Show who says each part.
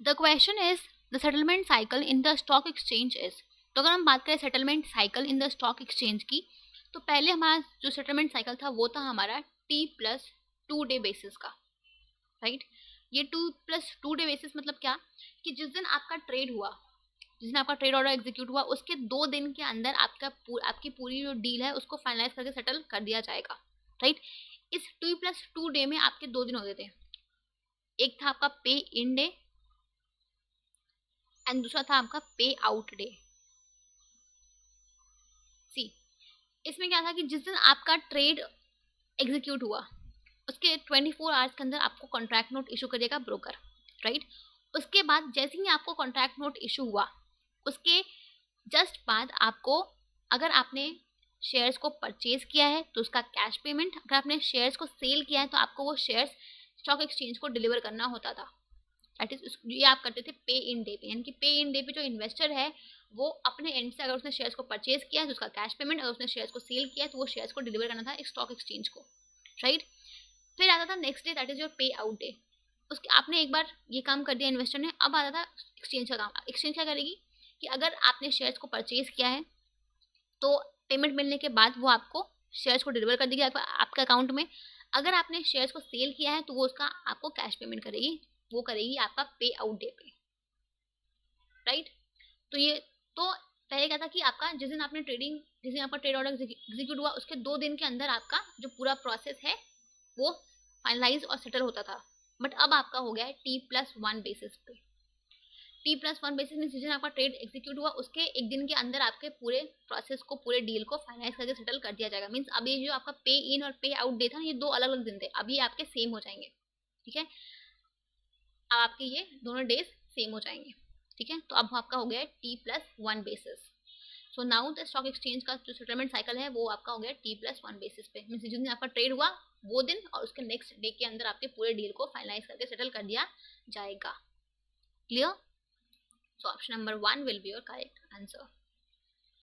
Speaker 1: The question is the settlement cycle in the stock exchange is. तो अगर हम बात करें settlement cycle in the stock exchange की, तो पहले हमारा जो सेटलमेंट साइकिल था वो था हमारा T+2 डे बेसिस का, राइट। ये 2+2 डे बेसिस मतलब क्या, कि जिस दिन आपका ट्रेड हुआ, जिस दिन आपका ट्रेड ऑर्डर एग्जीक्यूट हुआ, उसके 2 दिन के अंदर आपकी पूरी जो डील है उसको फाइनलाइज करके सेटल कर दिया जाएगा, राइट। इस T+2 डे में आपके 2 दिन होते थे, एक था आपका पे इन डे एंड दूसरा था आपका पे आउट डे। सी, इसमें क्या था कि जिस दिन आपका ट्रेड एग्जीक्यूट हुआ उसके 24 आवर्स के अंदर आपको कॉन्ट्रैक्ट नोट इशू करेगा ब्रोकर, राइट। उसके बाद जैसे ही आपको कॉन्ट्रैक्ट नोट इशू हुआ, उसके जस्ट बाद आपको, अगर आपने शेयर्स को परचेज किया है तो उसका कैश पेमेंट, अगर आपने शेयर्स को सेल किया है तो आपको वो शेयर्स स्टॉक एक्सचेंज को डिलीवर करना होता था। दैट इज, ये आप करते थे पे इन डे पे, यानी कि पे इन डे पे जो इन्वेस्टर है वो अपने एंड से, अगर उसने शेयर्स को परचेज किया है तो उसका कैश पेमेंट, अगर उसने शेयर्स को सेल किया है तो वो शेयर्स को डिलीवर करना था एक स्टॉक एक्सचेंज को, राइट। फिर आता था next day, that is your पे आउट डे। उसके आपने एक बार ये काम कर दिया इन्वेस्टर ने, अब आता था एक्सचेंज का काम। एक्सचेंज क्या करेगी कि अगर आपने शेयर्स को परचेज किया है तो पेमेंट मिलने के बाद वो आपको शेयर्स को डिलीवर कर देगी आपके अकाउंट में। अगर आपने शेयर्स को सेल किया है तो वो उसका आपको कैश पेमेंट करेगी, वो करेगी आपका पे आउट डे पे, राइट। तो ये, तो पहले क्या था कि आपका जिस दिन आपका ट्रेड ऑर्डर एग्जीक्यूट हुआ उसके 2 दिन के अंदर आपका जो पूरा प्रोसेस है वो फाइनलाइज और सेटल होता था। बट अब आपका हो गया है T+1 बेसिस पे। T+1 बेसिस में जिस दिन आपका ट्रेड एग्जीक्यूट हुआ उसके 1 दिन के अंदर आपके पूरे प्रोसेस को, पूरे डील को फाइनलाइज करके सेटल कर दिया जाएगा। मीन्स अभी जो आपका पे इन और पे आउट डे था, ये 2 अलग अलग दिन थे, अभी आपके सेम हो जाएंगे, ठीक है। अब आपके ये दोनों डेज सेम हो जाएंगे, ठीक है। तो अब आपका हो गया है T+1 basis. So now the stock exchange का जो सेटलमेंट साइकिल है वो आपका हो गया T+1 बेसिस पे। मीन्स जिस दिन आपका ट्रेड हुआ वो दिन और उसके नेक्स्ट डे के अंदर आपके पूरे डील को फाइनलाइज करके सेटल कर दिया जाएगा। Clear? So option number 1 will be your correct answer.